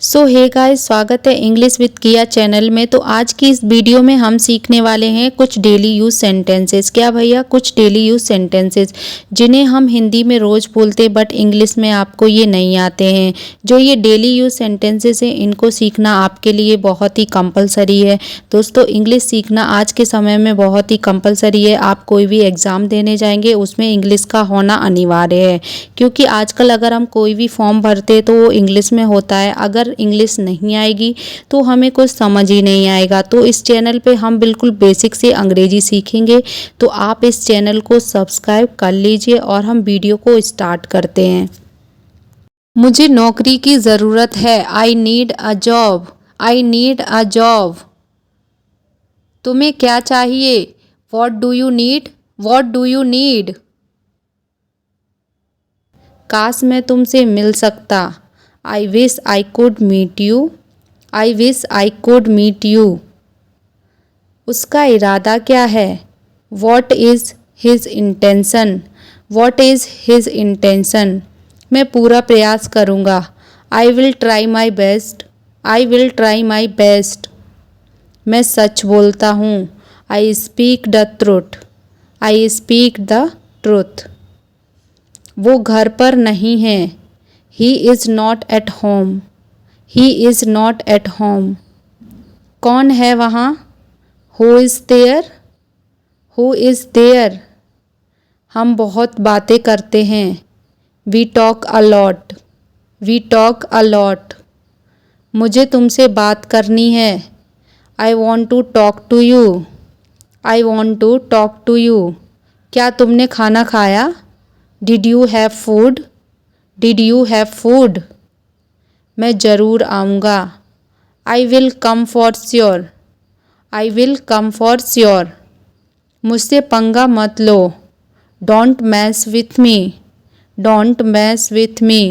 सो hey guys, स्वागत है English with किया चैनल में। तो आज की इस वीडियो में हम सीखने वाले हैं कुछ डेली यूज सेंटेंसेस। क्या भैया? कुछ डेली यूज सेंटेंसेस जिन्हें हम हिंदी में रोज़ बोलते बट इंग्लिश में आपको ये नहीं आते हैं। जो ये डेली यूज सेंटेंसेस हैं इनको सीखना आपके लिए बहुत ही कंपलसरी है। दोस्तों, इंग्लिश सीखना आज के समय में बहुत ही कंपलसरी है। आप कोई भी एग्ज़ाम देने जाएंगे उसमें इंग्लिश का होना अनिवार्य है, क्योंकि आजकल अगर हम कोई भी फॉर्म भरते तो वो इंग्लिश में होता है। अगर इंग्लिश नहीं आएगी तो हमें कुछ समझ ही नहीं आएगा। तो इस चैनल पे हम बिल्कुल बेसिक से अंग्रेजी सीखेंगे। तो आप इस चैनल को सब्सक्राइब कर लीजिए और हम वीडियो को स्टार्ट करते हैं। मुझे नौकरी की ज़रूरत है। I need a job. I need a job. तुम्हें क्या चाहिए? What do you need? What do you need? काश मैं तुमसे मिल सकता। I wish I could meet you. I wish I could meet you. उसका इरादा क्या है? What is his intention? What is his intention? मैं पूरा प्रयास करूँगा। I will try my best. I will try my best. मैं सच बोलता हूँ। आई speak the truth. I speak the truth. वो घर पर नहीं है। He is not at home. He is not at home. कौन है वहाँ? Who is there? Who is there? हम बहुत बातें करते हैं। We talk a lot. We talk a lot. मुझे तुमसे बात करनी है। I want to talk to you. I want to talk to you. क्या तुमने खाना खाया? Did you have food? Did you have food? मैं ज़रूर आऊँगा। I will come for sure. I will come for sure. मुझसे पंगा मत लो। Don't mess with me. Don't mess with me.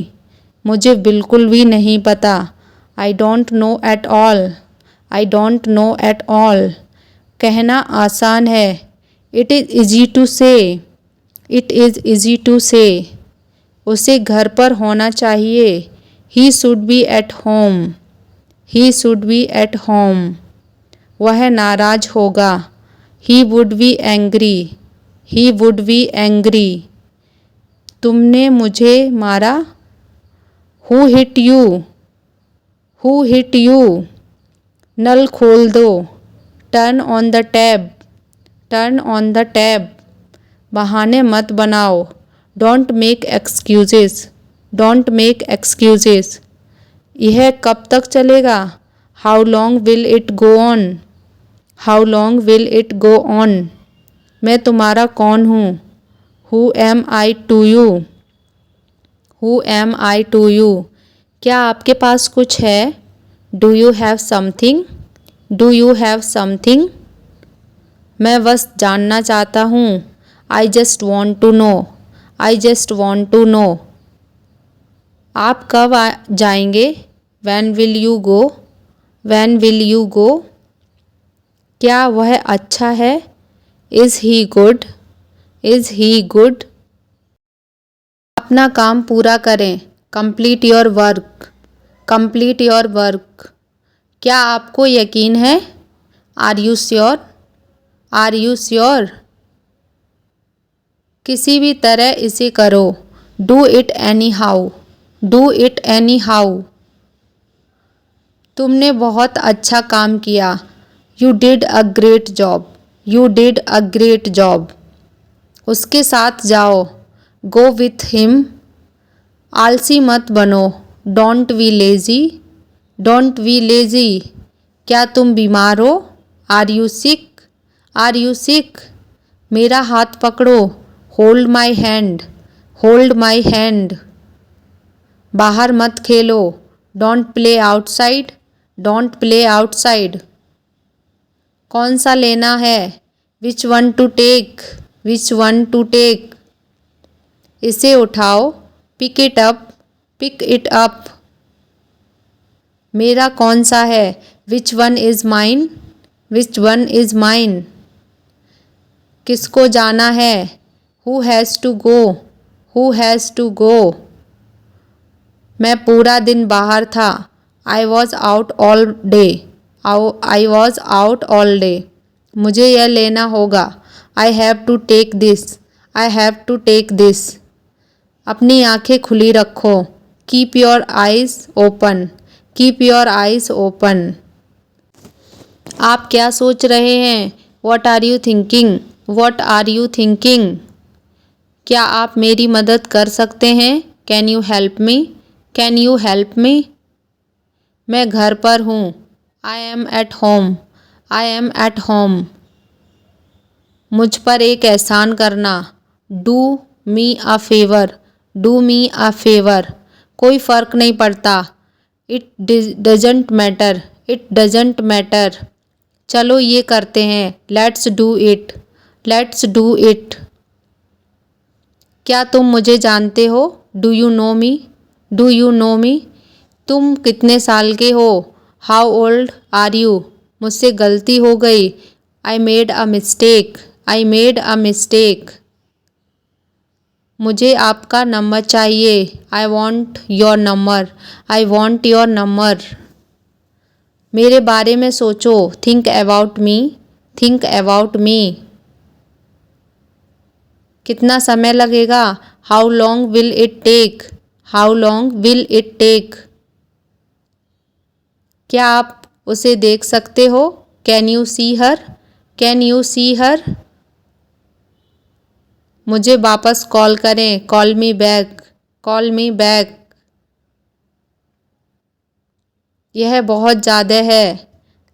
मुझे बिल्कुल भी नहीं पता। I don't know at all. I don't know at all. कहना आसान है। It is easy to say. It is easy to say. उसे घर पर होना चाहिए। He should be at home. He should be at home. वह नाराज होगा। He would be angry. He would be angry. तुमने मुझे मारा। Who hit you? Who hit you? नल खोल दो। Turn on the tap. Turn on the tap. बहाने मत बनाओ। Don't make excuses. Don't make excuses. यह कब तक चलेगा? How long will it go on? How long will it go on? मैं तुम्हारा कौन हूँ? Who am I to you? Who am I to you? क्या आपके पास कुछ है? Do you have something? Do you have something? मैं बस जानना चाहता हूँ। I just want to know. I just want to know. आप कब जाएंगे? When will you go? When will you go? क्या वह अच्छा है? Is he good? Is he good? अपना काम पूरा करें। Complete your work. Complete your work. क्या आपको यकीन है? Are you sure? Are you sure? किसी भी तरह इसे करो। Do it anyhow. Do it anyhow. तुमने बहुत अच्छा काम किया। You did a great job. You did a great job. उसके साथ जाओ। Go with him. आलसी मत बनो। Don't be lazy. Don't be lazy. क्या तुम बीमार हो? Are you sick? Are you sick? मेरा हाथ पकड़ो। Hold my hand. Hold my hand. बाहर मत खेलो। Don't play outside. Don't play outside. कौन सा लेना है? Which one to take. Which one to take. इसे उठाओ। Pick it up. Pick it up. मेरा कौन सा है? Which one is mine. Which one is mine. किसको जाना है? Who has to go. Who has to go. मैं पूरा दिन बाहर था। I was out all day. I was out all day. मुझे यह लेना होगा। I have to take this. I have to take this. अपनी आंखें खुली रखो। Keep your eyes open. Keep your eyes open. आप क्या सोच रहे हैं? What are you thinking? What are you thinking? क्या आप मेरी मदद कर सकते हैं? Can you help me? Can you help me? मैं घर पर हूँ। I am at home. I am at home. मुझ पर एक एहसान करना। Do me a favour. Do me a favour. कोई फ़र्क नहीं पड़ता। It doesn't matter. It doesn't matter. चलो ये करते हैं। Let's do it. Let's do it. क्या तुम मुझे जानते हो? Do you know me? Do you know me? तुम कितने साल के हो? How old are you? मुझसे गलती हो गई। I made a mistake. I made a mistake. मुझे आपका नंबर चाहिए। I want your number. I want your number. मेरे बारे में सोचो। Think about me. Think about me. कितना समय लगेगा? How long will it take? How long will it take? क्या आप उसे देख सकते हो? Can you see her? Can you see her? मुझे वापस कॉल करें। Call me back. Call me back. यह बहुत ज़्यादा है।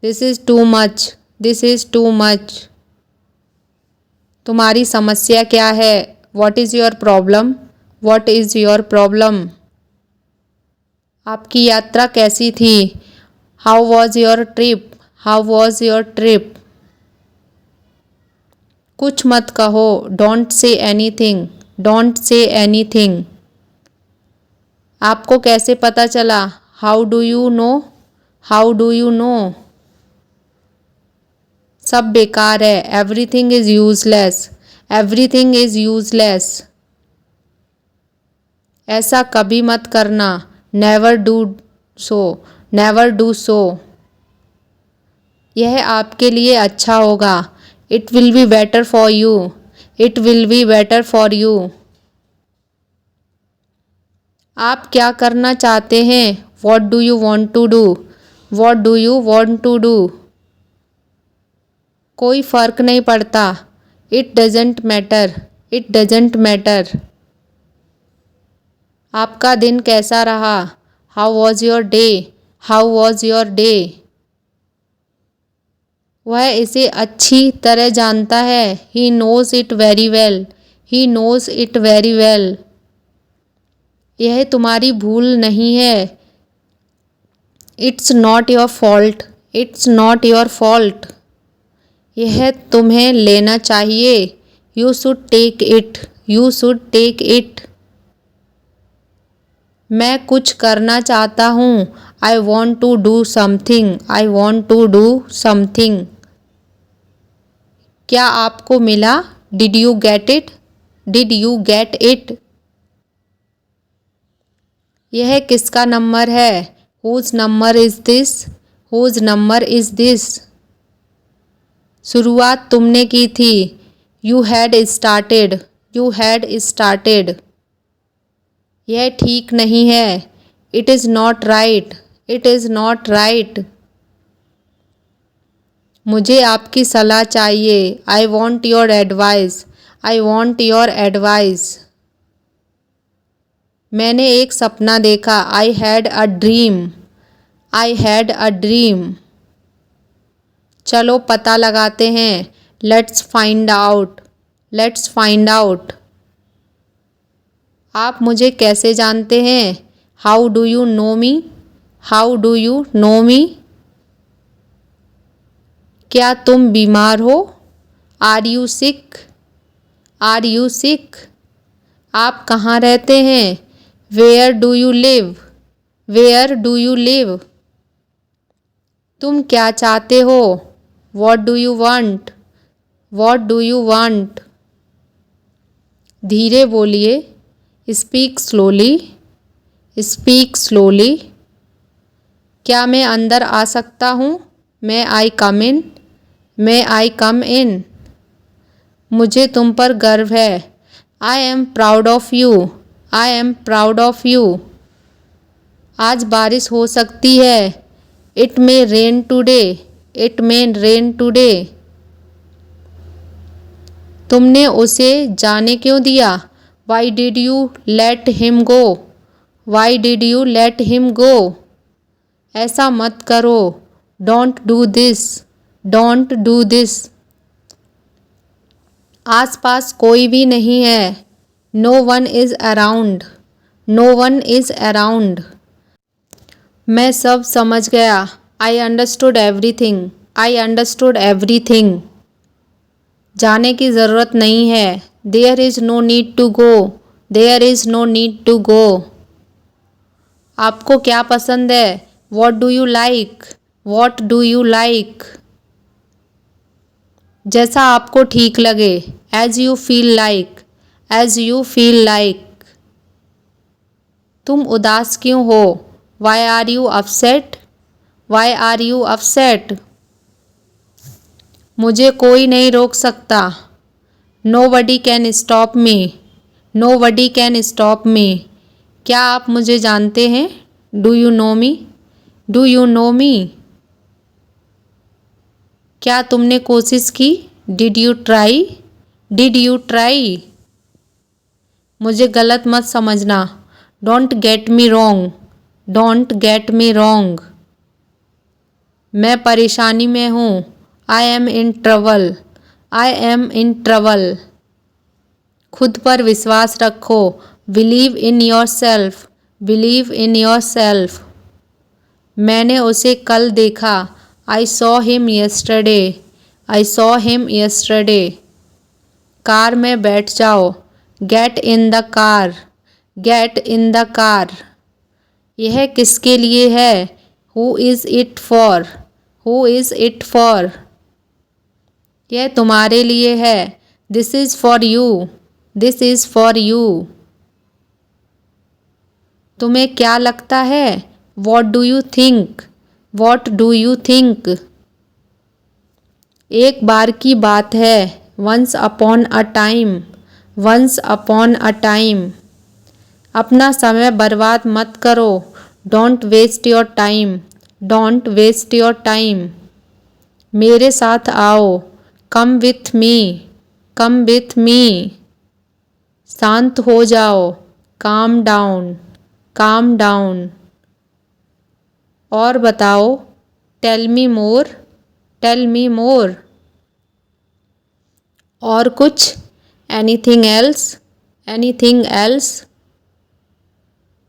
This is too much. This is too much. तुम्हारी समस्या क्या है? What is your problem? What is your problem? आपकी यात्रा कैसी थी? How was your trip? How was your trip? कुछ मत कहो। Don't say anything. Don't say anything. आपको कैसे पता चला? How do you know? How do you know? सब बेकार है। Everything is useless. Everything is useless. ऐसा कभी मत करना। Never do so. Never do so. यह आपके लिए अच्छा होगा। It will be better for you. It will be better for you. आप क्या करना चाहते हैं? What do you want to do? What do you want to do? कोई फ़र्क नहीं पड़ता। It doesn't matter. It doesn't matter. आपका दिन कैसा रहा? How was your day? How was your day? वह इसे अच्छी तरह जानता है। He knows it very well. He knows it very well. यह तुम्हारी भूल नहीं है। It's not your fault. It's not your fault. यह तुम्हें लेना चाहिए। You should take it. You should take it. मैं कुछ करना चाहता हूँ। I want to do something. I want to do something. क्या आपको मिला? Did you get it? Did you get it? यह किसका नंबर है? Whose number is this? Whose number is this? शुरुआत तुमने की थी। You had started. You had started. यह ठीक नहीं है। It is not right. It is not right. मुझे आपकी सलाह चाहिए। I want your advice. I want your advice. मैंने एक सपना देखा। I had a dream. I had a dream. चलो पता लगाते हैं। Let's find out. Let's find out. आप मुझे कैसे जानते हैं? How do you know me? How do you know me? क्या तुम बीमार हो? Are you sick? Are you sick? आप कहाँ रहते हैं? Where do you live? Where do you live? तुम क्या चाहते हो? What do you want? What do you want? धीरे बोलिए। Speak slowly. Speak slowly. क्या मैं अंदर आ सकता हूँ? मे आई कम इन? मे आई कम इन? मुझे तुम पर गर्व है। I am proud of you. I am proud of you. आज बारिश हो सकती है। It may rain today. It may rain today. तुमने उसे जाने क्यों दिया? Why did you let him go? Why did you let him go? ऐसा मत करो। Don't do this. Don't do this. आसपास कोई भी नहीं है। No one is around. No one is around. मैं सब समझ गया। आई understood everything. I understood everything. जाने की ज़रूरत नहीं है। There is no need to go. There is no need to go. आपको क्या पसंद है? What do you like? What do you like? जैसा आपको ठीक लगे। As you feel like. As you feel like. तुम उदास क्यों हो? Why are you upset? Why are you upset? मुझे कोई नहीं रोक सकता। Nobody can stop me. No buddy can stop me. क्या आप मुझे जानते हैं? Do you know me? Do you know me? क्या तुमने कोशिश की? Did you try? Did you try? मुझे गलत मत समझना। Don't get me wrong. Don't get me wrong. मैं परेशानी में हूँ। I am in trouble. I am in trouble. खुद पर विश्वास रखो। Believe in yourself. Believe in yourself. मैंने उसे कल देखा। I saw him yesterday. I saw him yesterday. Car में बैठ जाओ। Get in the car. Get in the car. यह किसके लिए है? Who is it for? Who is it for? यह तुम्हारे लिए है। This is for you. This is for you. तुम्हें क्या लगता है? What do you think? What do you think? एक बार की बात है। Once upon a time. Once upon a time. अपना समय बर्बाद मत करो। Don't waste your time. Don't waste your time. मेरे साथ आओ। Come with me. Come with me. शांत हो जाओ। Calm down. Calm down. और बताओ। Tell me more. Tell me more. और कुछ? Anything else? Anything else?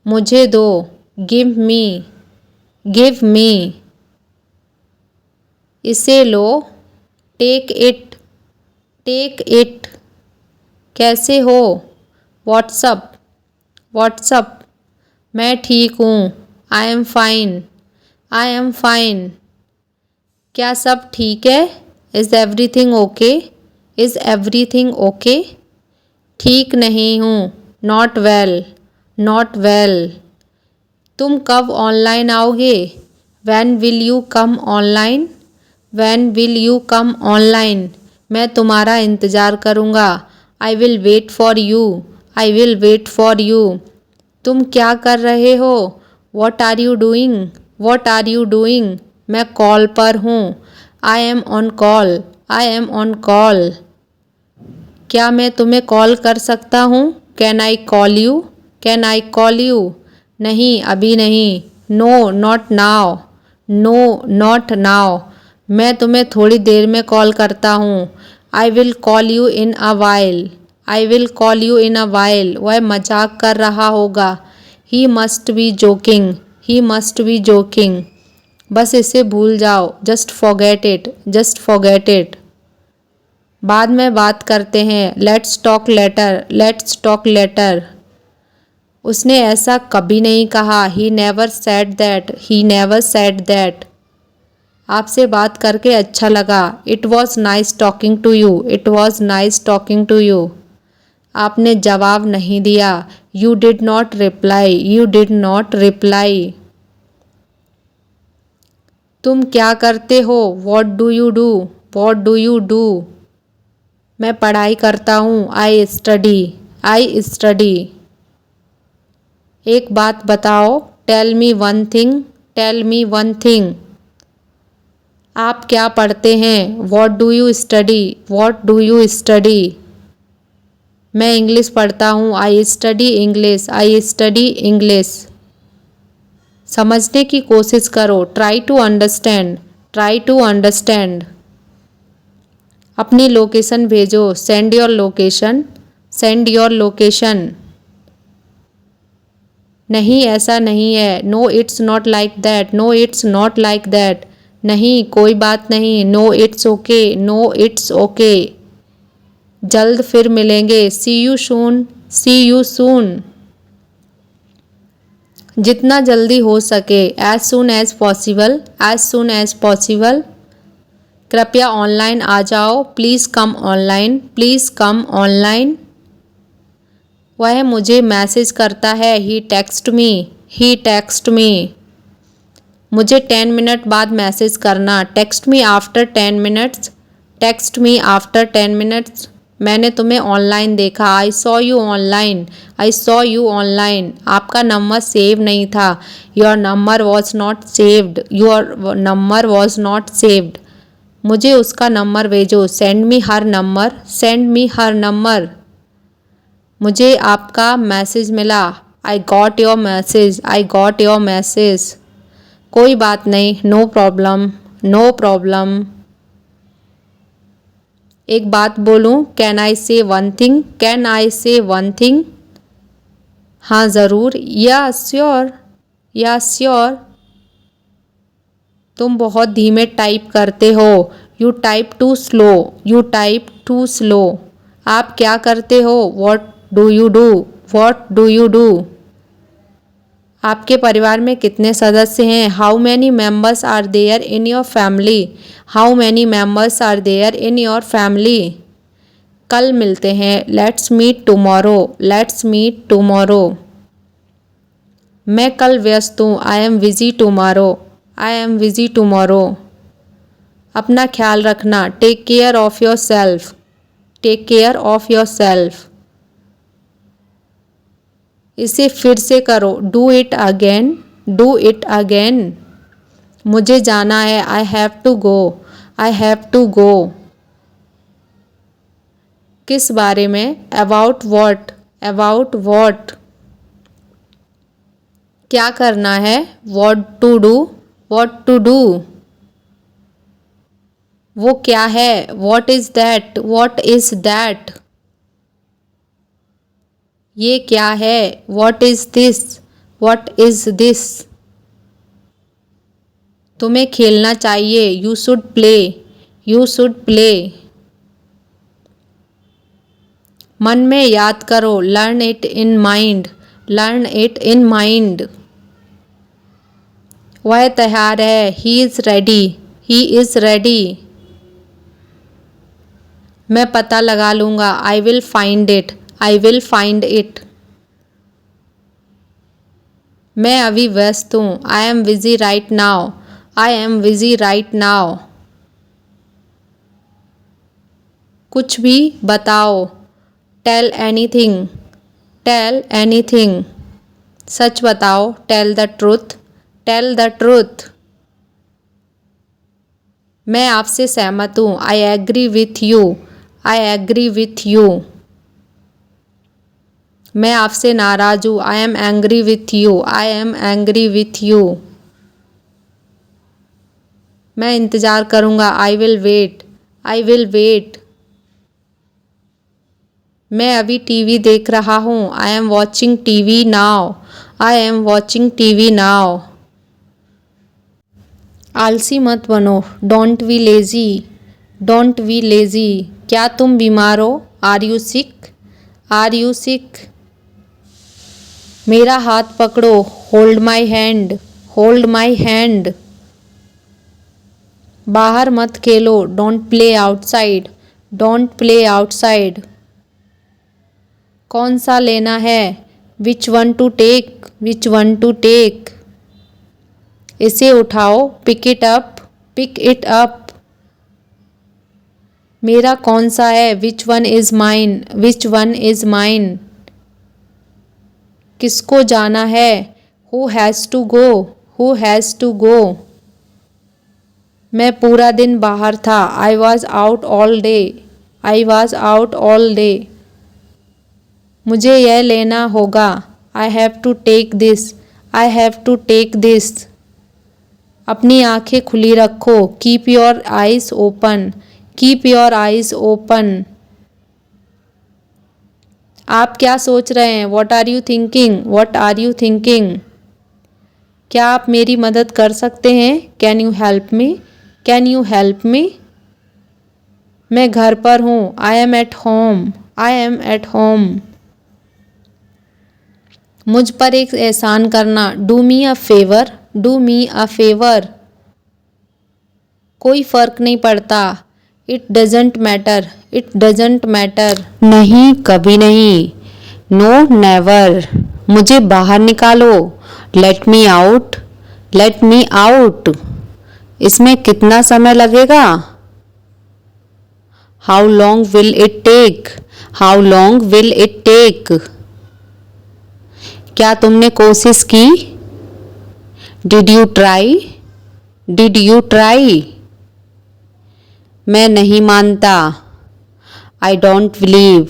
मुझे दो। Give me. Give me. इसे लो। Take it. Take it. कैसे हो? व्हाट्सअप। व्हाट्सअप। मैं ठीक हूँ। I am fine. I am fine. क्या सब ठीक है? Is everything okay? Is everything okay? ठीक नहीं हूँ। Not well. Not well. तुम कब ऑनलाइन आओगे? When will you come online? When will you come online? मैं तुम्हारा इंतज़ार करूँगा। I will wait for you. I will wait for you. तुम क्या कर रहे हो? What are you doing? What are you doing? मैं कॉल पर हूँ। I am on call. I am on call. क्या मैं तुम्हें कॉल कर सकता हूँ? Can I call you? Can I call you? नहीं, अभी नहीं। No not now. No not now. मैं तुम्हें थोड़ी देर में कॉल करता हूँ। I will call you in a while. I will call you in a while. वह मजाक कर रहा होगा। He must be joking. He must be joking. बस इसे भूल जाओ। Just forget it. Just forget it. बाद में बात करते हैं। Let's talk letter. Let's talk later. उसने ऐसा कभी नहीं कहा। He never said that. He never said that. आपसे बात करके अच्छा लगा। It was nice talking to you. It was nice talking to you. आपने जवाब नहीं दिया। You did not reply. You did not reply. तुम क्या करते हो? What do you do? What do you do? मैं पढ़ाई करता हूँ। I study. I study. एक बात बताओ। Tell me one thing. Tell me one thing. आप क्या पढ़ते हैं? What do you study? What do you study? मैं इंग्लिश पढ़ता हूँ। I study English. I study English. समझने की कोशिश करो। Try to understand. Try to understand. अपनी लोकेशन भेजो। Send your location. Send your location. नहीं ऐसा नहीं है। No it's not like that. No it's not like that. नहीं कोई बात नहीं। No it's okay. No it's okay. जल्द फिर मिलेंगे। See you soon. See you soon. जितना जल्दी हो सके। As soon as possible. As soon as possible. कृपया ऑनलाइन आ जाओ। Please come online. Please come online. वह मुझे मैसेज करता है। He text me. He text me. मुझे 10 मिनट बाद मैसेज करना। Text me after 10 minutes. Text me after 10 minutes. मैंने तुम्हें ऑनलाइन देखा। I saw you online. I saw you online. आपका नंबर सेव नहीं था। Your number was not saved. Your number was not saved. मुझे उसका नंबर भेजो। Send me her number. Send me her number. मुझे आपका मैसेज मिला। I got your message. I got your message. कोई बात नहीं। No problem. No problem. एक बात बोलूं? कैन आई से वन थिंग? कैन आई से वन थिंग? हाँ ज़रूर। या श्योर। या श्योर। तुम बहुत धीमे टाइप करते हो। You type too slow. You type too slow. आप क्या करते हो? What do you do? What do you do? आपके परिवार में कितने सदस्य हैं? How many members are there in your family? How many members are there in your family? कल मिलते हैं। Let's meet tomorrow. Let's meet tomorrow. मैं कल व्यस्त हूँ। I am busy tomorrow. I am busy tomorrow. अपना ख्याल रखना। Take care of yourself. Take care of yourself. इसे फिर से करो। Do it again. Do it again. मुझे जाना है। I have to go. I have to go. किस बारे में? About what? About what? क्या करना है? What to do? What to do? वो क्या है? What is that? What is that? ये क्या है? What is this? What is this? तुम्हें खेलना चाहिए। You should play. You should play. मन में याद करो। Learn it in mind. Learn it in mind. वह तैयार है। He is ready. He is ready. मैं पता लगा लूँगा। I will find it. I will find it. मैं अभी व्यस्त हूँ। I am busy right now. I am busy right now. कुछ भी बताओ। Tell anything. Tell anything. सच बताओ। Tell the truth. Tell the truth. मैं आपसे सहमत हूँ। आई agree with you. I agree with you. मैं आपसे नाराज़ हूँ। I am angry with you. I am angry with you. मैं इंतज़ार करूँगा। I will wait. I will wait. मैं अभी टीवी देख रहा हूँ। I am watching TV now. I am watching TV now. आलसी मत बनो। Don't be lazy. Don't be lazy. क्या तुम बीमार हो? Are you sick? Are you sick? मेरा हाथ पकड़ो। Hold my hand. Hold my hand. बाहर मत खेलो। Don't play outside. Don't play outside. कौन सा लेना है? Which one to take? Which one to take? इसे उठाओ। Pick it up. Pick it up. मेरा कौन सा है? Which one is mine, which one is mine. किसको जाना है? Who has to go, who has to go. मैं पूरा दिन बाहर था। I was out all day, I was out all day. मुझे यह लेना होगा। I have to take this, I have to take this. अपनी आंखें खुली रखो। Keep your eyes open, keep your eyes open. आप क्या सोच रहे हैं? What are you thinking, what are you thinking. क्या आप मेरी मदद कर सकते हैं? Can you help me, can you help me. मैं घर पर हूँ। I am at home, I am at home. मुझ पर एक एहसान करना। Do me a favour, do me a favour. कोई फर्क नहीं पड़ता। It doesn't matter, it doesn't matter. नहीं, कभी नहीं। No never. मुझे बाहर निकालो। Let me out, let me out. इसमें कितना समय लगेगा? How long will it take, how long will it take. क्या तुमने कोशिश की? Did you try, did you try. मैं नहीं मानता। I don't believe,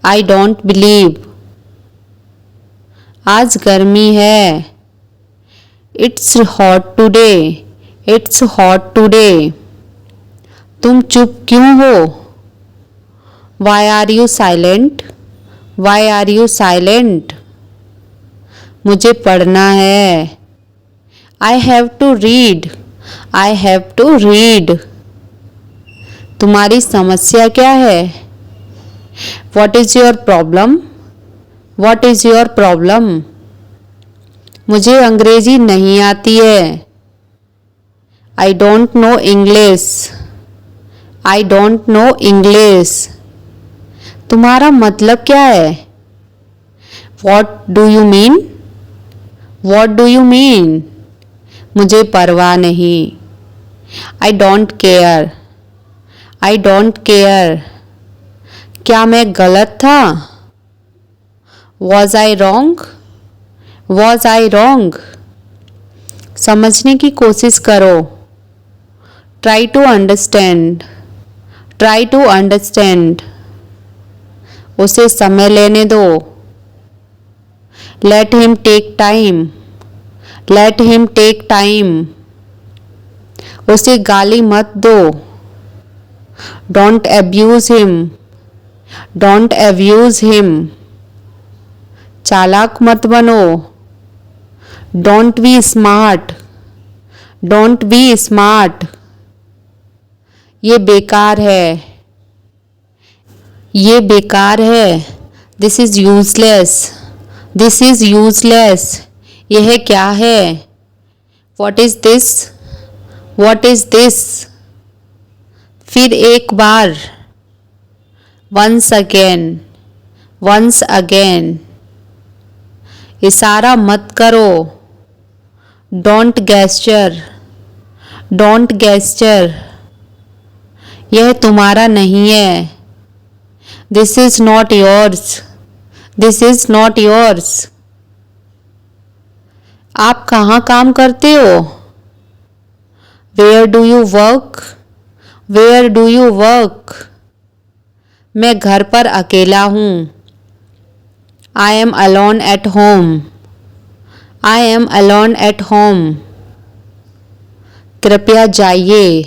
I don't believe. आज गर्मी है। It's hot today, it's hot today. तुम चुप क्यों हो? Why are you silent, why are you silent. मुझे पढ़ना है। I have to read, I have to read. तुम्हारी समस्या क्या है? What is your problem, what is your problem. मुझे अंग्रेजी नहीं आती है। I don't know English, I don't know English. तुम्हारा मतलब क्या है? What do you mean, what do you mean. मुझे परवाह नहीं। I don't care, I don't care. क्या मैं गलत था? Was I wrong, was I wrong. समझने की कोशिश करो। Try to understand, try to understand. उसे समय लेने दो। Let him take time, let him take time. उसे गाली मत दो। Don't abuse him, don't abuse him. चालाक मत बनो। Don't be smart, don't be smart. ये बेकार है, ये बेकार है। This is useless, this is useless. यह क्या है? What is this, what is this. फिर एक बार। Once again, once again. इशारा मत करो। Don't gesture, don't gesture. यह तुम्हारा नहीं है। This is not yours, this is not yours. आप कहाँ काम करते हो? Where do you work, where do you work. मैं घर पर अकेला हूँ। I am alone at home, I am alone at home. कृपया जाइए।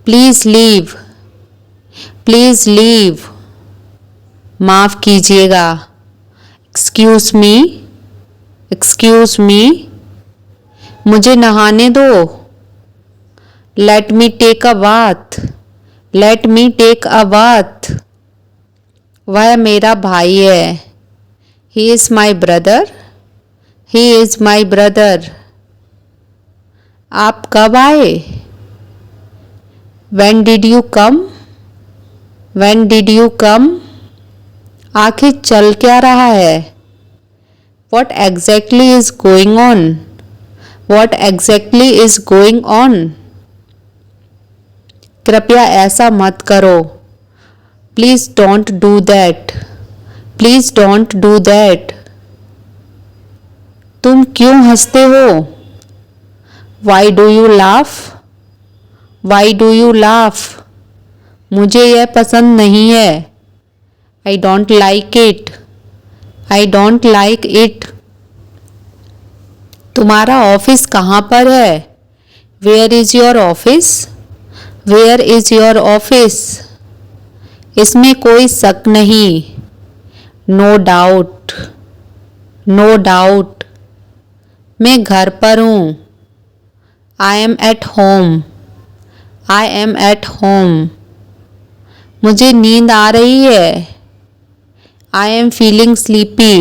Please leave, please leave. माफ़ कीजिएगा। Excuse me, excuse me. मुझे नहाने दो। Let me take a bath, let me take a bath. वह मेरा भाई है। He is my brother, he is my brother. आप कब आए? When did you come, when did you come। आखिर चल क्या रहा है? What exactly is going on, what exactly is going on। कृपया ऐसा मत करो। Please don't do that. Please don't do that. तुम क्यों हंसते हो? Why do you laugh? Why do you laugh? मुझे यह पसंद नहीं है। I don't like it. I don't like it. तुम्हारा ऑफिस कहाँ पर है? Where is your office? Where is your office? इसमें कोई शक नहीं। No doubt. No doubt. मैं घर पर हूँ। I am at home. I am at home. मुझे नींद आ रही है। I am feeling sleepy.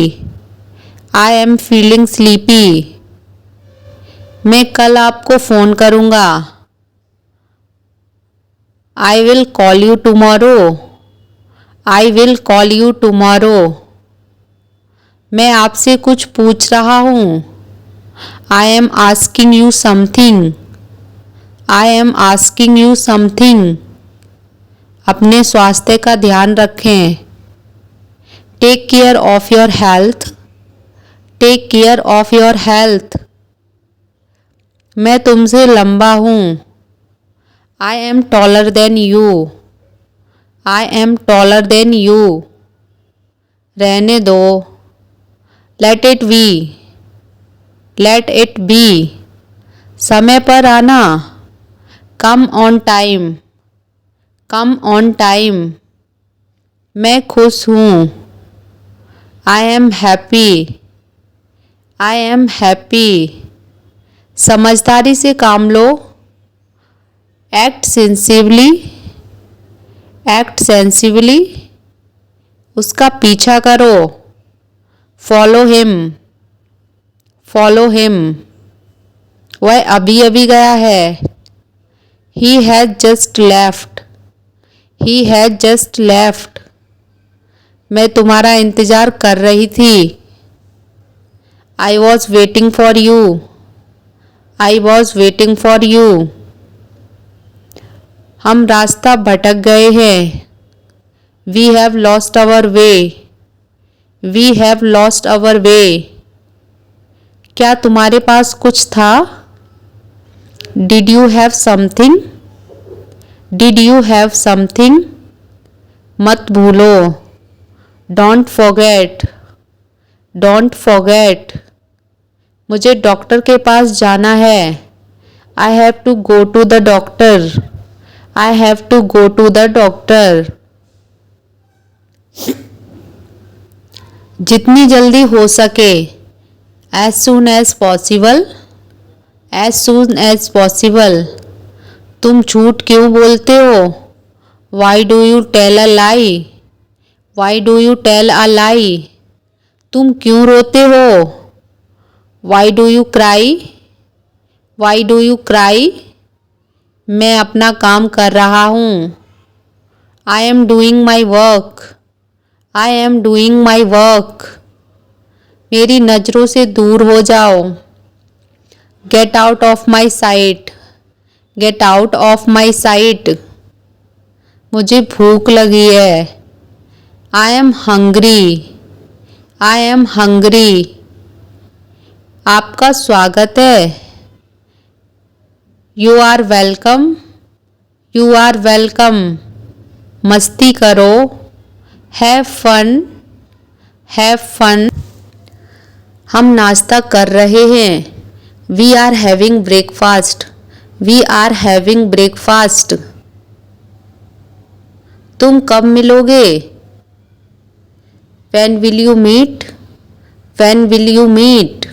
I am feeling sleepy. मैं कल आपको फ़ोन करूँगा। I will call you tomorrow. I will call you tomorrow. मैं आपसे कुछ पूछ रहा हूँ। I am asking you something. I am asking you something. अपने स्वास्थ्य का ध्यान रखें। Take care of your health. Take care of your health. मैं तुमसे लंबा हूँ। I am taller than you. I am taller than you. रहने दो। Let it be. Let it be. समय पर आना। Come on time. Come on time. मैं खुश हूँ। I am happy. I am happy. समझदारी से काम लो। Act sensibly. Act sensibly. उसका पीछा करो। Follow him. Follow him. वह अभी अभी गया है। He has just left. He has just left. मैं तुम्हारा इंतज़ार कर रही थी। I was waiting for you. I was waiting for you. हम रास्ता भटक गए हैं। We have lost our way. We have lost our way. क्या तुम्हारे पास कुछ था? Did you have something? Did you have something? मत भूलो। Don't forget. Don't forget. मुझे डॉक्टर के पास जाना है। I have to go to the doctor. I have to go to the doctor. जितनी जल्दी हो सके। As soon as possible. As soon as possible. तुम झूठ क्यों बोलते हो? Why do you tell a lie? Why do you tell a lie? तुम क्यों रोते हो? Why do you cry? Why do you cry? मैं अपना काम कर रहा हूँ। I am doing my work. I am doing my work. मेरी नज़रों से दूर हो जाओ। Get out of my sight. Get out of my sight. मुझे भूख लगी है। I am hungry. I am hungry. आपका स्वागत है। You are welcome. You are welcome. मस्ती करो। Have fun. Have fun. हम नाश्ता कर रहे हैं। We are having breakfast. We are having breakfast. तुम कब मिलोगे? When will you meet? When will you meet?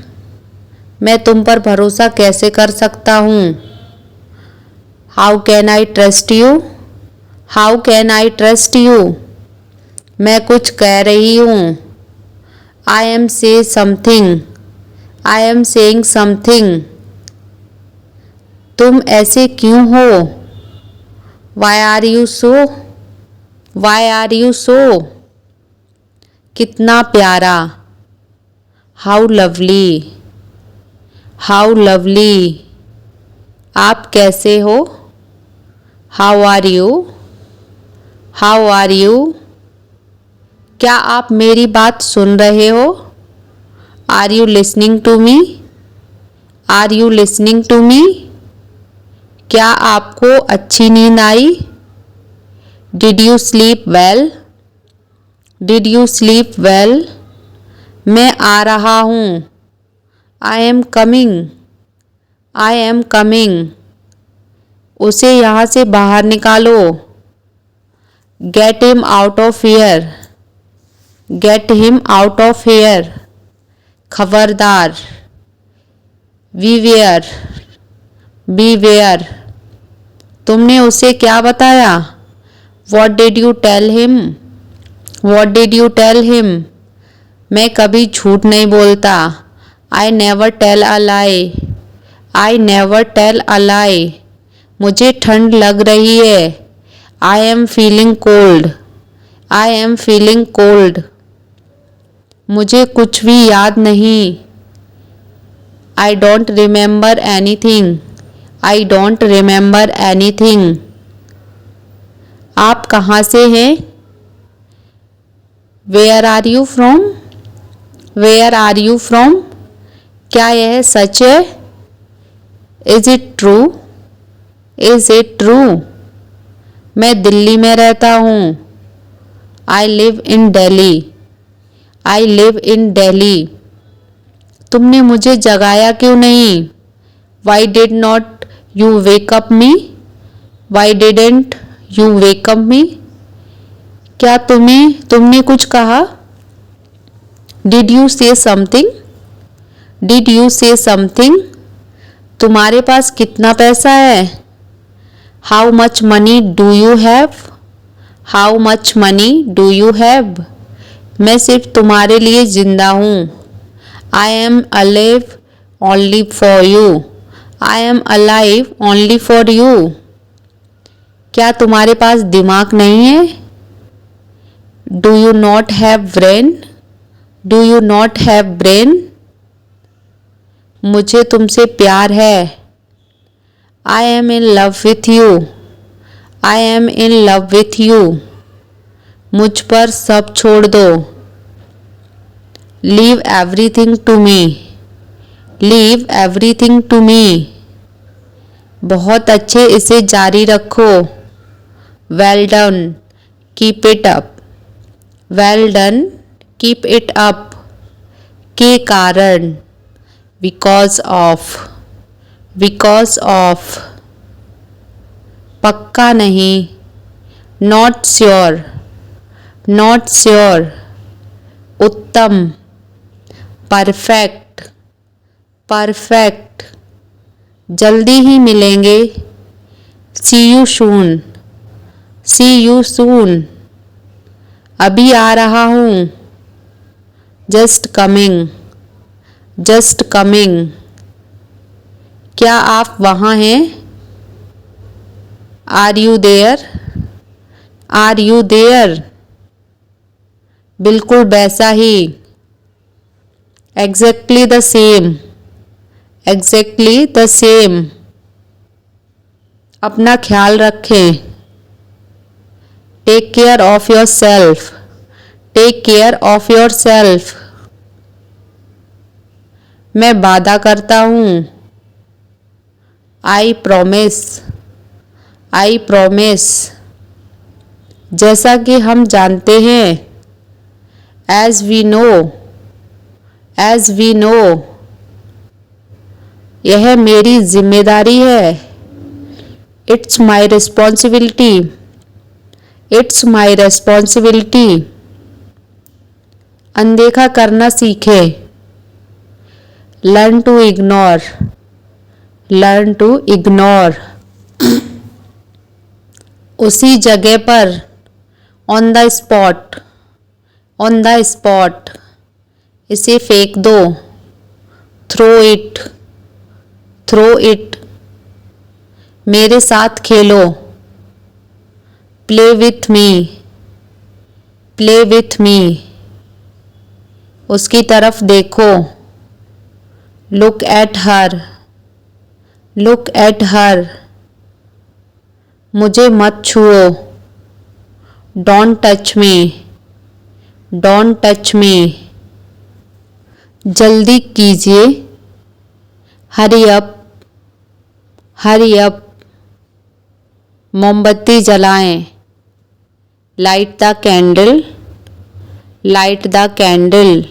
मैं तुम पर भरोसा कैसे कर सकता हूँ? How can I trust you? How can I trust you? मैं कुछ कह रही हूँ। I am say something. I am saying something. तुम ऐसे क्यों हो? Why are you so? Why are you so? कितना प्यारा। How lovely. How lovely. आप कैसे हो? How are you? How are you? क्या आप मेरी बात सुन रहे हो? Are you listening to me? Are you listening to me? क्या आपको अच्छी नींद आई? Did you sleep well? Did you sleep well? मैं आ रहा हूँ। I am coming. I am coming. उसे यहाँ से बाहर निकालो। Get him out of here. Get him out of here. खबरदार। बीवेयर। बीवेयर। तुमने उसे क्या बताया? What did you tell him? What did you tell him? मैं कभी झूठ नहीं बोलता। I never tell a lie. I never tell a lie. मुझे ठंड लग रही है। I am feeling cold. I am feeling cold. मुझे कुछ भी याद नहीं। I don't remember anything. I don't remember anything. आप कहाँ से हैं? Where are you from? Where are you from? क्या यह सच है? Is it true? Is it true? मैं दिल्ली में रहता हूँ। I live in Delhi. I live in Delhi. तुमने मुझे जगाया क्यों नहीं? Why did not you wake up me? Why didn't you wake up me? क्या तुमने कुछ कहा? Did you say something? Did you say something? तुम्हारे पास कितना पैसा है? How much money do you have? How much money do you have? मैं सिर्फ तुम्हारे लिए जिंदा हूँ। I am alive only for you. I am alive only for you. क्या तुम्हारे पास दिमाग नहीं है? Do you not have brain? Do you not have brain? मुझे तुमसे प्यार है। I am in love with you. I am in love with you. मुझ पर सब छोड़ दो। Leave everything to me. Leave everything to me. बहुत अच्छे, इसे जारी रखो। Well done, keep it up. Well done, keep it up. के कारण, बिकॉज ऑफ। Because of. पक्का नहीं, नॉट श्योर। Not sure. उत्तम, परफेक्ट। परफेक्ट। जल्दी ही मिलेंगे। See you soon. See you soon. अभी आ रहा हूँ। Just coming. Just coming. क्या आप वहाँ हैं? Are you there? Are you there? बिल्कुल वैसा ही। Exactly the same. Exactly the same. अपना ख्याल रखें। Take care of yourself. Take care of yourself. मैं वादा करता हूँ। I promise. I promise. जैसा कि हम जानते हैं। As we know. As we know. यह मेरी जिम्मेदारी है। It's my responsibility. It's my responsibility. अनदेखा करना सीखे। Learn to ignore. Learn to ignore. उसी जगह पर, on the spot. On the spot. इसे फेंक दो। Throw it. Throw it. मेरे साथ खेलो। Play with me. Play with me. उसकी तरफ देखो। Look at her. Look at her. मुझे मत छुओ। Don't touch me. Don't touch me. जल्दी कीजिए। Hurry up. Hurry up. मोमबत्ती जलाएं। Light the candle. Light the candle.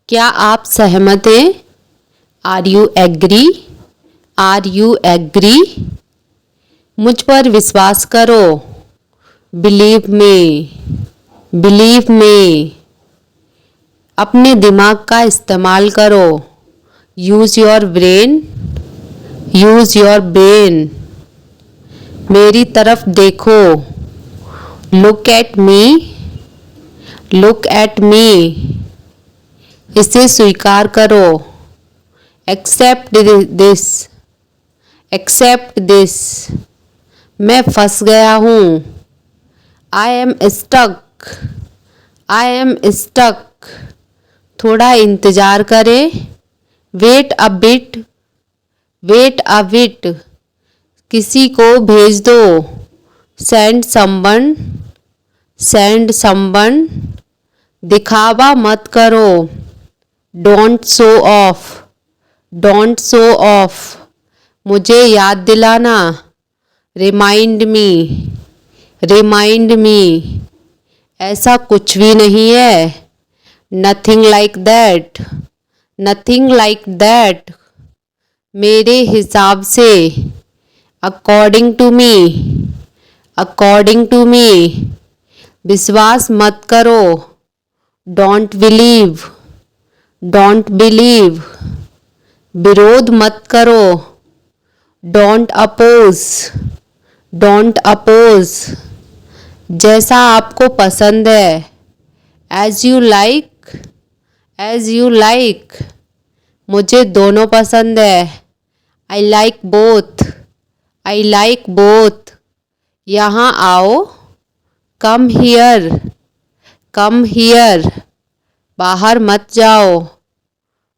क्या आप सहमत हैं? Are you agree? Are you agree? मुझ पर विश्वास करो। Believe me. Believe me. अपने दिमाग का इस्तेमाल करो। Use your brain. Use your brain. मेरी तरफ देखो। Look at me. Look at me. इसे स्वीकार करो। Accept this. Accept this. मैं फंस गया हूँ। I am stuck. I am stuck. थोड़ा इंतज़ार करें। Wait a bit. Wait a bit. किसी को भेज दो। Send someone. Send someone. दिखावा मत करो। Don't show off. Don't show off. मुझे याद दिलाना। Remind me. Remind me. ऐसा कुछ भी नहीं है। Nothing like that. Nothing like that. मेरे हिसाब से। According to me. According to me. विश्वास मत करो। Don't believe. Don't believe. विरोध मत करो। Don't oppose. Don't oppose. जैसा आपको पसंद है। As you like. As you like. मुझे दोनों पसंद है। I like both. I like both. यहाँ आओ। Come here. Come here. बाहर मत जाओ।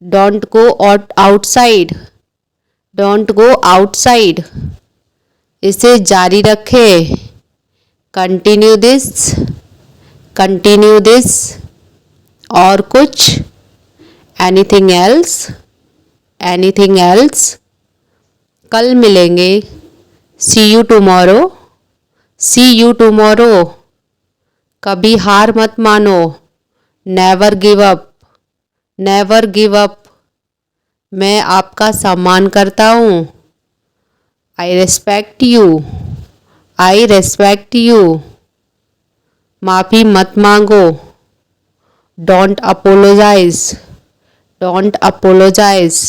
Don't go outside. Don't go outside. इसे जारी रखें। Continue this. Continue this. और कुछ? Anything else? Anything else? कल मिलेंगे। See you tomorrow. See you tomorrow. कभी हार मत मानो। Never give up. Never give up. मैं आपका सम्मान करता हूँ। I respect you. I respect you. माफ़ी मत मांगो। Don't apologise. Don't apologise.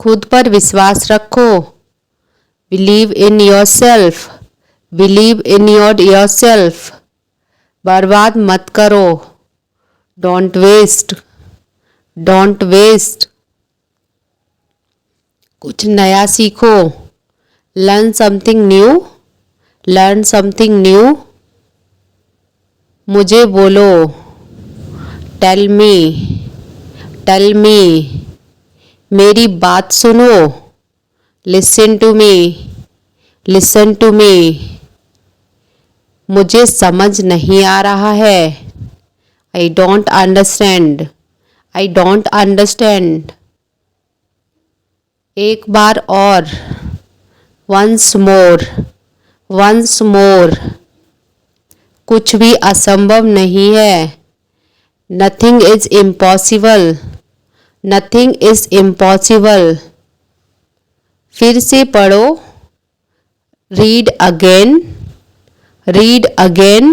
खुद पर विश्वास रखो। Believe in yourself. Believe in yourself. बर्बाद मत करो। Don't waste. Don't waste. कुछ नया सीखो। Learn something new. Learn something new. मुझे बोलो। Tell me. Tell me. मेरी बात सुनो। Listen to me. Listen to me. मुझे समझ नहीं आ रहा है। I don't understand. I don't understand. एक बार और। Once more. Once more. कुछ भी असंभव नहीं है। Nothing is impossible. Nothing is impossible. फिर से पढ़ो। Read again. Read again.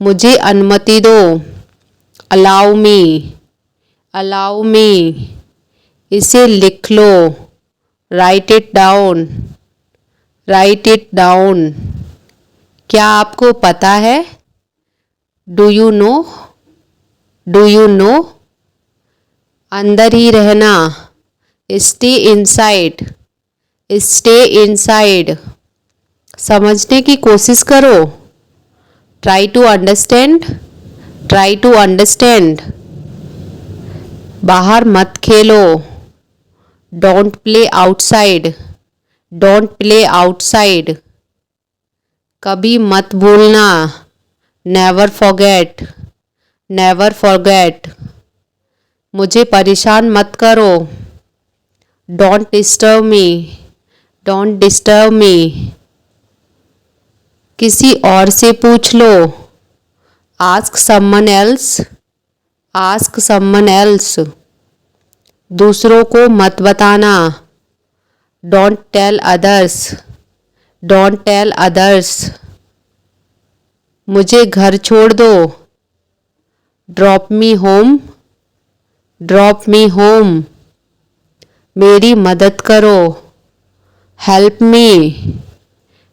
मुझे अनुमति दो। Allow me. Allow me. इसे लिख लो। Write it down. Write it down. क्या आपको पता है? Do you know? Do you know? अंदर ही रहना। Stay inside. Stay inside. समझने की कोशिश करो। Try to understand. Try to understand. बाहर मत खेलो। Don't play outside. Don't play outside, कभी मत भूलना, नेवर फॉरगेट, नेवर फॉरगेट, मुझे परेशान मत करो, don't disturb me, don't disturb me, किसी और से पूछ लो, ask someone else, ask someone else, दूसरों को मत बताना, don't tell others, don't tell others, मुझे घर छोड़ दो, drop me home, drop me home, मेरी मदद करो, हेल्प मी,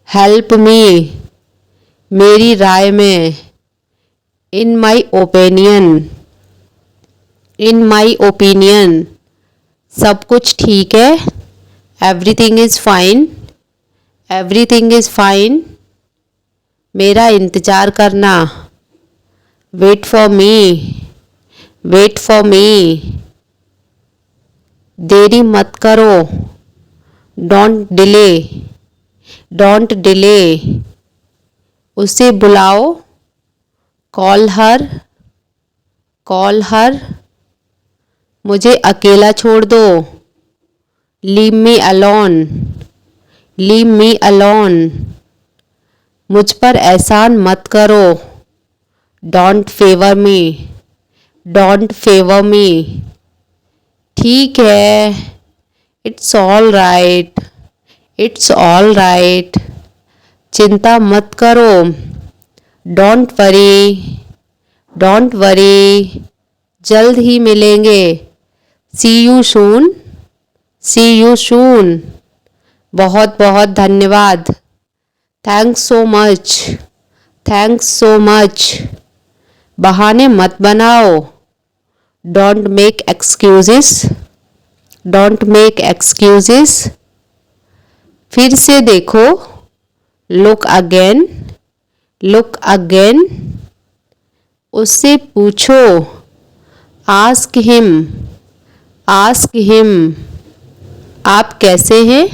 हेल्प मी, मेरी राय में, इन my opinion, in my opinion, सब कुछ ठीक है, everything is fine, everything is fine, मेरा इंतज़ार करना, wait for me, wait for me, देरी मत करो, डोंट डिले, डोंट डिले, उसे बुलाओ, कॉल हर, कॉल हर, मुझे अकेला छोड़ दो, leave me alone, leave me alone, मुझ पर एहसान मत करो, don't favour me, don't favour me, ठीक है, it's all right, it's all right, चिंता मत करो, डोंट वरी, डोंट वरी, जल्द ही मिलेंगे, see you soon, see you सून, बहुत बहुत धन्यवाद, thanks so much, thanks so much, बहाने मत बनाओ, don't make excuses, don't make excuses, फिर से देखो, लुक अगेन, लुक अगेन, उससे पूछो, आस्क हिम, आस्क हिम, आप कैसे हैं,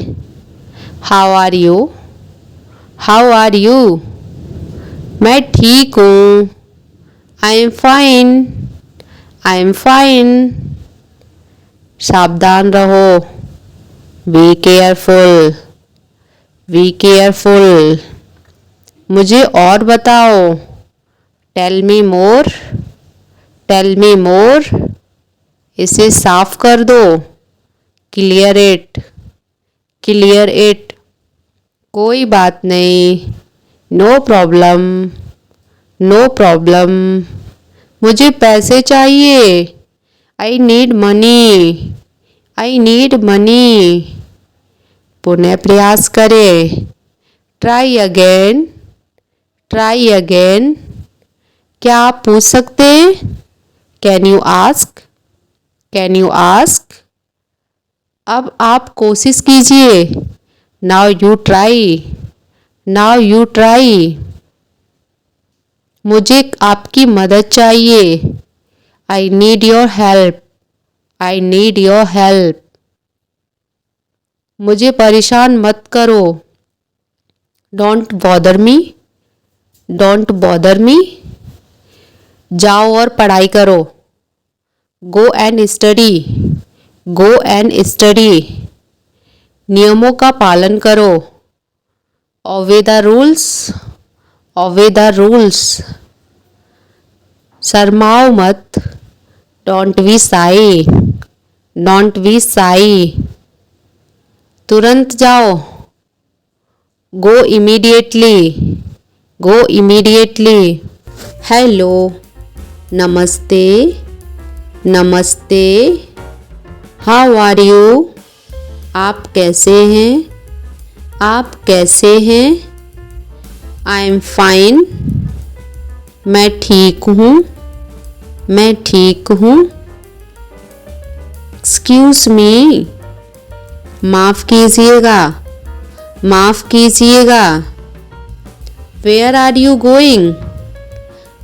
how are you, how are you, मैं ठीक हूँ, I am fine, I am fine, सावधान रहो, बी केयरफुल, बी केयरफुल, मुझे और बताओ, tell me more, tell me मोर, इसे साफ कर दो, क्लियर इट, क्लियर इट, कोई बात नहीं, नो प्रॉब्लम, नो प्रॉब्लम, मुझे पैसे चाहिए, I need money, I need money, पुनः प्रयास करें, ट्राई अगेन, ट्राई अगेन, क्या आप पूछ सकते हैं, can you ask, can you ask, अब आप कोशिश कीजिए, now you try, now you try, मुझे आपकी मदद चाहिए, I need your help, I need your help, मुझे परेशान मत करो, don't bother me, don't bother me, जाओ और पढ़ाई करो, go and study, go and study, नियमों का पालन करो, obey the rules, obey the rules, शर्माओ मत, don't be shy, don't be शाई, तुरंत जाओ, गो इमीडिएटली, गो इमीडिएटली, हेलो, नमस्ते, नमस्ते, हाउ आर यू, आप कैसे हैं, आप कैसे हैं, आई एम फाइन, मैं ठीक हूँ, मैं ठीक हूँ, एक्सक्यूज मी, माफ़ कीजिएगा, माफ़ कीजिएगा, वेयर आर यू गोइंग,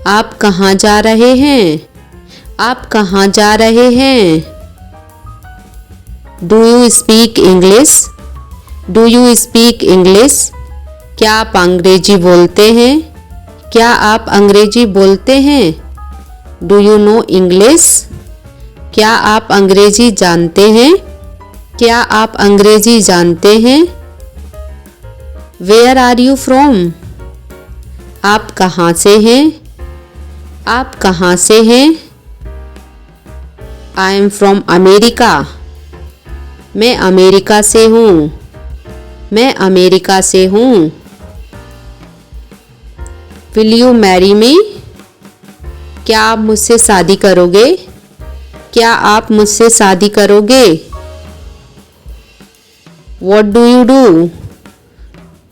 आप कहाँ जा रहे हैं, आप कहाँ जा रहे हैं, do you speak English, do you speak English? क्या आप अंग्रेजी बोलते हैं? क्या आप अंग्रेजी बोलते हैं? Do you no English? क्या आप अंग्रेजी जानते हैं? क्या आप अंग्रेजी जानते हैं? Where are you from? आप कहाँ से हैं? आप कहाँ से हैं? I am from America. मैं अमेरिका से हूँ। मैं अमेरिका से हूँ। Will you marry me? क्या आप मुझसे शादी करोगे? क्या आप मुझसे शादी करोगे? What do you do?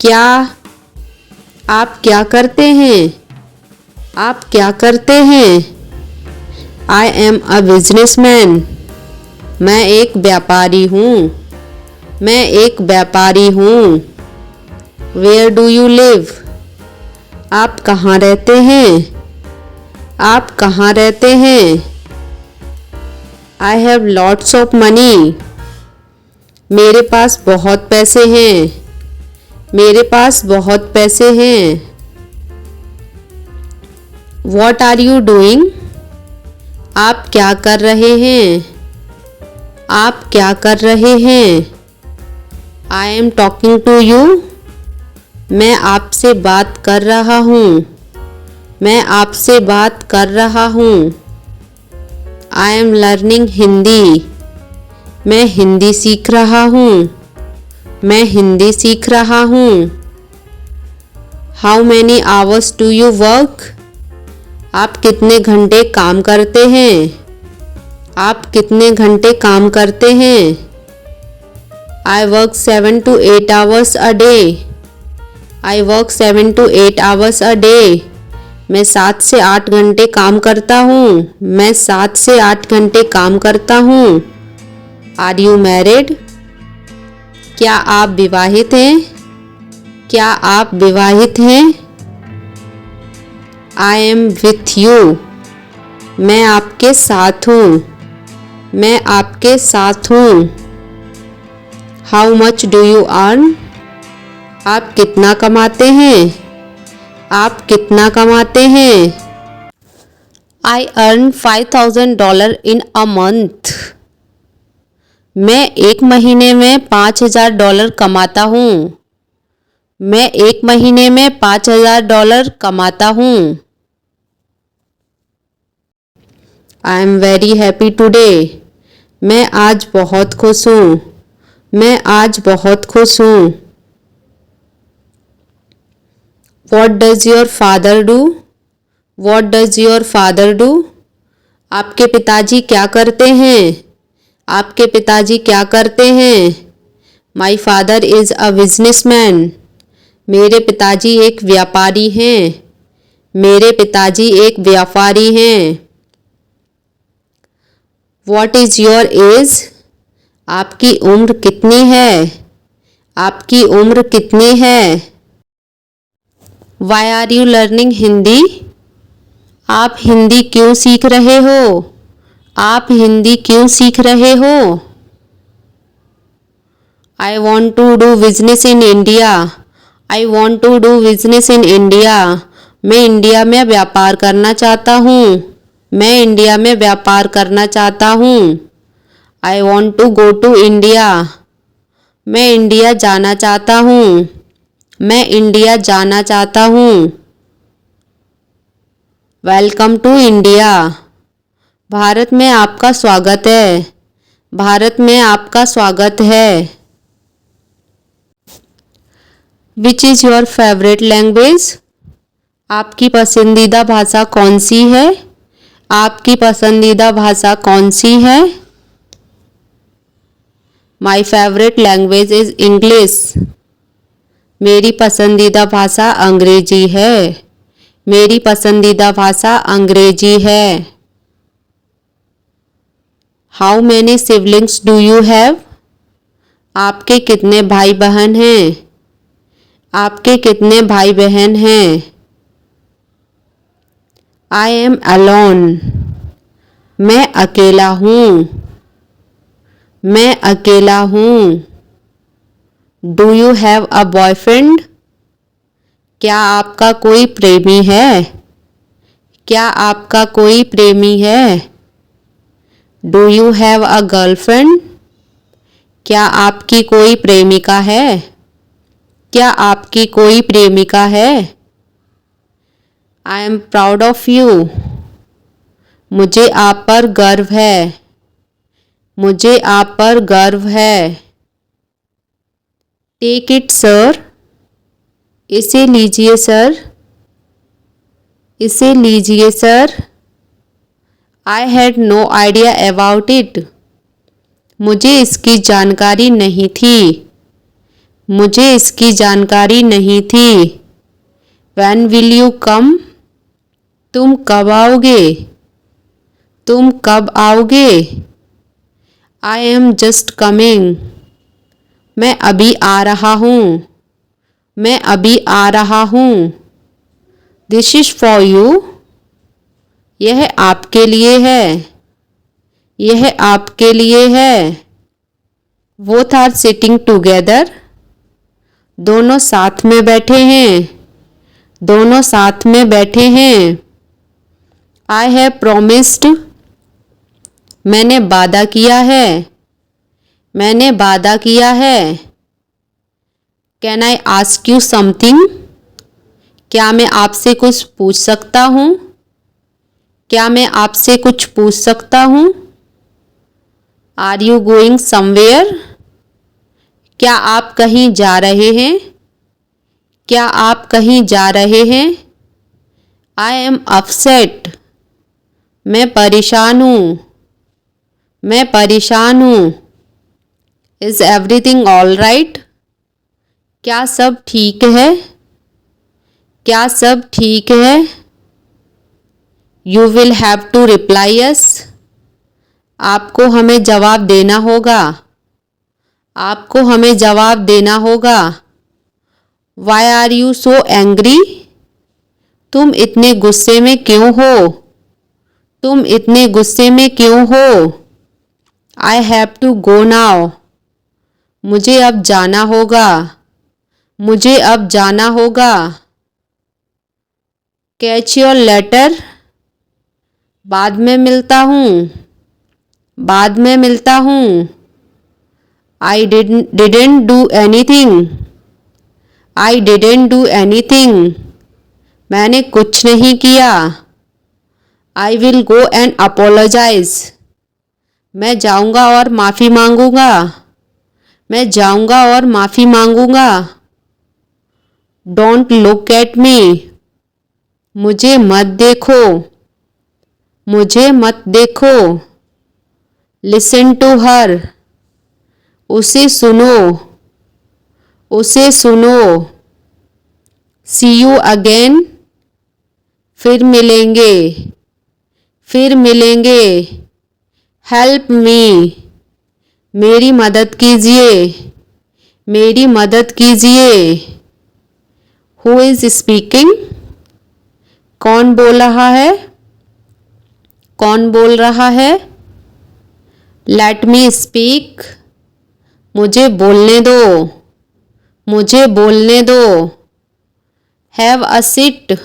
क्या आप क्या करते हैं? आप क्या करते हैं? I am a businessman. मैं एक व्यापारी हूँ। मैं एक व्यापारी हूँ। Where do you live? आप कहाँ रहते हैं? आप कहाँ रहते हैं? I have lots of money. मेरे पास बहुत पैसे हैं। मेरे पास बहुत पैसे हैं। What are you doing? आप क्या कर रहे हैं? आप क्या कर रहे हैं? I am talking to you. मैं आपसे बात कर रहा हूँ। मैं आपसे बात कर रहा हूँ। I am learning Hindi. मैं हिंदी सीख रहा हूँ। मैं हिंदी सीख रहा हूँ। How many hours do you work? आप कितने घंटे काम करते हैं? आप कितने घंटे काम करते हैं? I work 7 to 8 hours a day. I work 7 to 8 hours a day. मैं 7 से 8 घंटे काम करता हूँ। मैं 7 से 8 घंटे काम करता हूँ। Are you married? क्या आप विवाहित हैं? क्या आप विवाहित हैं? I am with you. मैं आपके साथ हूँ। मैं आपके साथ हूँ। How much do you earn? आप कितना कमाते हैं? आप कितना कमाते हैं? I earn $5,000 in a month. मैं एक महीने में $5,000 कमाता हूँ। मैं एक महीने में $5,000 कमाता हूँ। I am very happy today. मैं आज बहुत खुश हूँ। मैं आज बहुत खुश हूँ। What does your father do? What does your father do? आपके पिताजी क्या करते हैं? आपके पिताजी क्या करते हैं? My father is a businessman. मेरे पिताजी एक व्यापारी हैं। मेरे पिताजी एक व्यापारी हैं। What is your age? आपकी उम्र कितनी है? आपकी उम्र कितनी है? Why are you learning Hindi? आप हिंदी क्यों सीख रहे हो? आप हिंदी क्यों सीख रहे हो? I want to do business in India. I want to do business in India. मैं इंडिया में व्यापार करना चाहता हूँ। मैं इंडिया में व्यापार करना चाहता हूँ। I want to go to India. मैं इंडिया जाना चाहता हूँ। मैं इंडिया जाना चाहता हूँ। Welcome to India. भारत में आपका स्वागत है। भारत में आपका स्वागत है। Which is your favorite language? आपकी पसंदीदा भाषा कौन सी है? आपकी पसंदीदा भाषा कौन सी है? My favorite language is English. मेरी पसंदीदा भाषा अंग्रेजी है। मेरी पसंदीदा भाषा अंग्रेजी है। How many siblings do you have? आपके कितने भाई बहन हैं? आपके कितने भाई बहन हैं? I am alone. मैं अकेला हूँ। मैं अकेला हूँ। Do you have a boyfriend? क्या आपका कोई प्रेमी है? क्या आपका कोई प्रेमी है? Do you have a girlfriend? क्या आपकी कोई प्रेमिका है? क्या आपकी कोई प्रेमिका है? I am proud of you. मुझे आप पर गर्व है। मुझे आप पर गर्व है। Take it sir. इसे लीजिए सर। इसे लीजिए sir. I had no idea about it. मुझे इसकी जानकारी नहीं थी। मुझे इसकी जानकारी नहीं थी। When will you come? तुम कब आओगे? तुम कब आओगे? I am just coming. मैं अभी आ रहा हूँ। मैं अभी आ रहा हूँ। This is for you. यह आपके लिए है। यह आपके लिए है। Both are sitting together. दोनों साथ में बैठे हैं। दोनों साथ में बैठे हैं। I have promised. मैंने वादा किया है। मैंने वादा किया है। Can I ask you something? क्या मैं आपसे कुछ पूछ सकता हूँ? क्या मैं आपसे कुछ पूछ सकता हूँ? Are you going somewhere? क्या आप कहीं जा रहे हैं? क्या आप कहीं जा रहे हैं? I am upset. मैं परेशान हूँ। मैं परेशान हूँ। Is everything all right? क्या सब ठीक है? क्या सब ठीक है? You will have to reply us. आपको हमें जवाब देना होगा। आपको हमें जवाब देना होगा। Why are you so angry? तुम इतने गुस्से में क्यों हो? तुम इतने गुस्से में क्यों हो? I have to go now. मुझे अब जाना होगा। मुझे अब जाना होगा। Catch your letter. बाद में मिलता हूँ। बाद में मिलता हूँ। I didn't do anything. I didn't do anything. मैंने कुछ नहीं किया। I will go and apologize. मैं जाऊंगा और माफ़ी मांगूंगा। मैं जाऊंगा और माफ़ी मांगूंगा। Don't look at me. मुझे मत देखो। मुझे मत देखो। Listen to her. उसे सुनो। उसे सुनो। See you again. फिर मिलेंगे। फिर मिलेंगे। Help me. मेरी मदद कीजिए। मेरी मदद कीजिए। Who is speaking? कौन बोल रहा है? कौन बोल रहा है? Let me speak. मुझे बोलने दो। मुझे बोलने दो। Have a seat.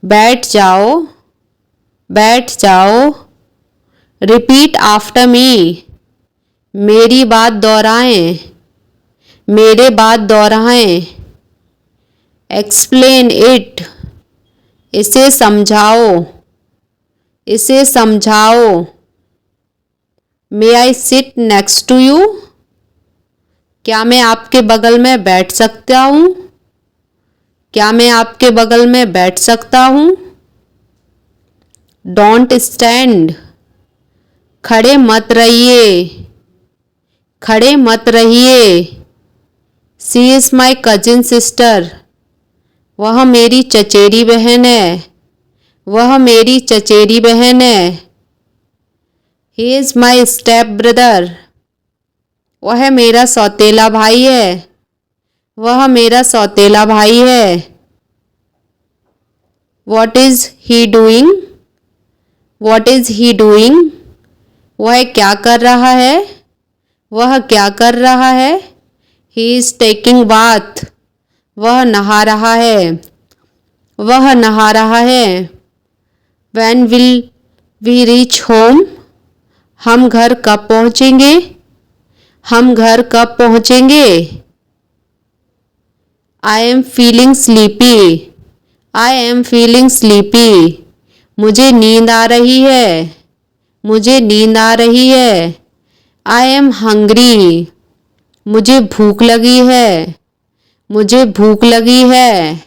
बैठ जाओ। बैठ जाओ। Repeat after me. मेरी बात दोहराएं। मेरे बात दोहराएं। Explain it. इसे समझाओ। इसे समझाओ। May I sit next to you? क्या मैं आपके बगल में बैठ सकता हूँ? क्या मैं आपके बगल में बैठ सकता हूँ? Don't stand. खड़े मत रहिए। खड़े मत रहिए। She is my cousin sister. वह मेरी चचेरी बहन है। वह मेरी चचेरी बहन है। He is my step brother. वह मेरा सौतेला भाई है। वह मेरा सौतेला भाई है। What is he doing? What is he doing? वह क्या कर रहा है? वह क्या कर रहा है? ही इज़ टेकिंग बाथ, वह नहा रहा है, वह नहा रहा है। When will we reach home, हम घर कब पहुँचेंगे, हम घर कब पहुँचेंगे। I am feeling sleepy, I am feeling sleepy, मुझे नींद आ रही है, मुझे नींद आ रही है। आई एम हंग्री, मुझे भूख लगी है, मुझे भूख लगी है।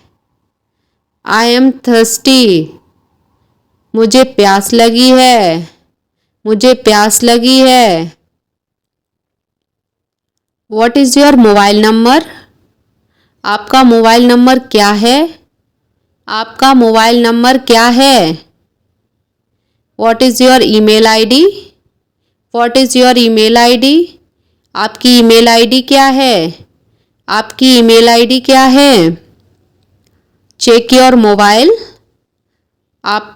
आई एम थर्स्टी, मुझे प्यास लगी है, मुझे प्यास लगी है। What is your mobile number, आपका मोबाइल नंबर क्या है, आपका मोबाइल नंबर क्या है। What is your email ID, what is your email ID, आपकी ईमेल आईडी क्या है, आपकी ईमेल आईडी क्या है। चेक योर मोबाइल, आप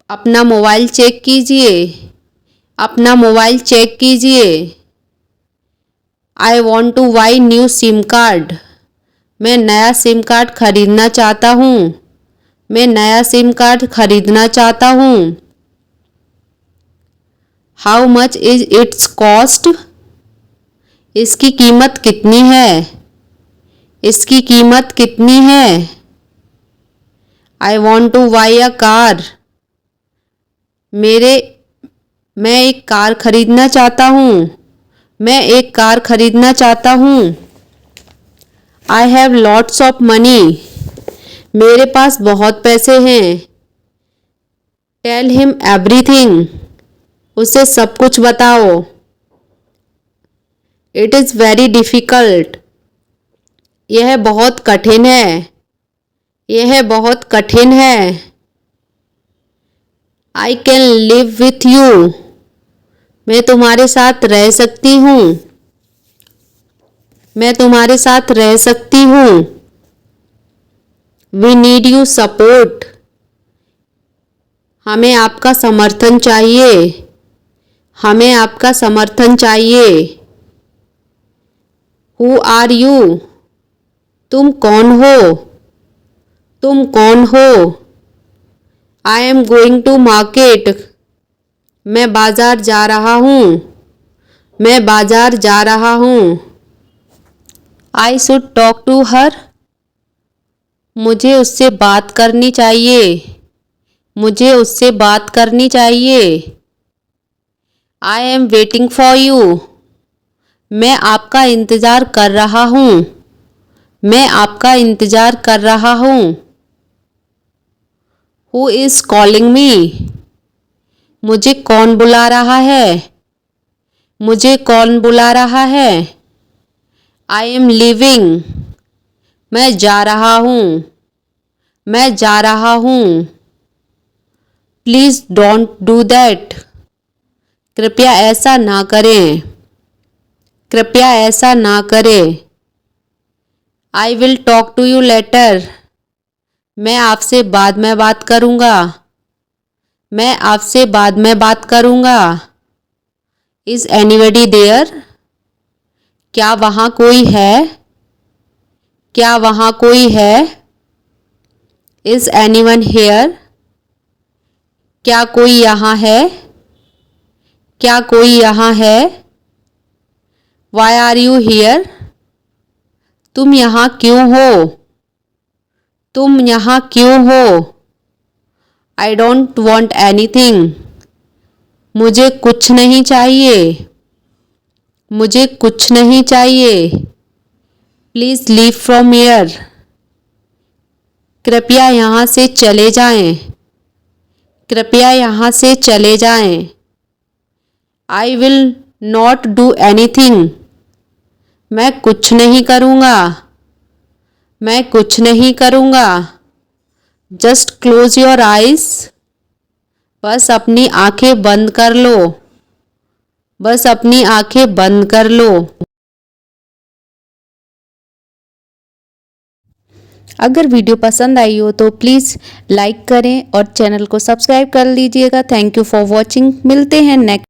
अपना मोबाइल चेक कीजिए, अपना मोबाइल चेक कीजिए। आई want two by new SIM card, मैं नया सिम कार्ड खरीदना चाहता हूँ, मैं नया सिम कार्ड खरीदना चाहता हूँ। How much is it's cost, इसकी कीमत कितनी है, इसकी कीमत कितनी है। I want two by a car, मैं एक कार खरीदना चाहता हूँ, मैं एक कार खरीदना चाहता हूँ। I have lots of money, मेरे पास बहुत पैसे हैं। टेल हिम एवरीथिंग, उसे सब कुछ बताओ। इट इज़ वेरी डिफ़िकल्ट, यह बहुत कठिन है, यह बहुत कठिन है। I can live with you, मैं तुम्हारे साथ रह सकती हूँ, मैं तुम्हारे साथ रह सकती हूँ। वी नीड यू सपोर्ट, हमें आपका समर्थन चाहिए, हमें आपका समर्थन चाहिए। हु आर यू, तुम कौन हो, तुम कौन हो। I am going to market, मैं बाज़ार जा रहा हूँ, मैं बाज़ार जा रहा हूँ। I should talk to her, मुझे उससे बात करनी चाहिए, मुझे उससे बात करनी चाहिए। I am waiting for you, मैं आपका इंतज़ार कर रहा हूँ, मैं आपका इंतज़ार कर रहा हूँ। हु इज़ कॉलिंग मी, मुझे कौन बुला रहा है, मुझे कौन बुला रहा है। आई एम लीविंग, मैं जा रहा हूँ, मैं जा रहा हूँ। प्लीज़ डोंट डू दैट, कृपया ऐसा ना करें, कृपया ऐसा ना करें। I will talk to you later, मैं आपसे बाद में बात करूँगा, मैं आपसे बाद में बात करूँगा। इज़ एनीबडी देयर, क्या वहाँ कोई है, क्या वहाँ कोई है। इज़ एनीवन हेयर, क्या कोई यहाँ है, क्या कोई यहाँ है। वाई आर यू हियर, तुम यहाँ क्यों हो, तुम यहाँ क्यों हो। आई डोंट वॉन्ट एनीथिंग, मुझे कुछ नहीं चाहिए, मुझे कुछ नहीं चाहिए। प्लीज़ लीव फ्रॉम हियर, कृपया यहाँ से चले जाएं, कृपया यहाँ से चले जाएं। I will not do anything, मैं कुछ नहीं करूँगा, मैं कुछ नहीं करूँगा। जस्ट क्लोज योर आइज़, बस अपनी आंखें बंद कर लो, बस अपनी आंखें बंद कर लो। अगर वीडियो पसंद आई हो तो प्लीज़ लाइक करें और चैनल को सब्सक्राइब कर लीजिएगा। थैंक यू फॉर वॉचिंग, मिलते हैं नेक्स्ट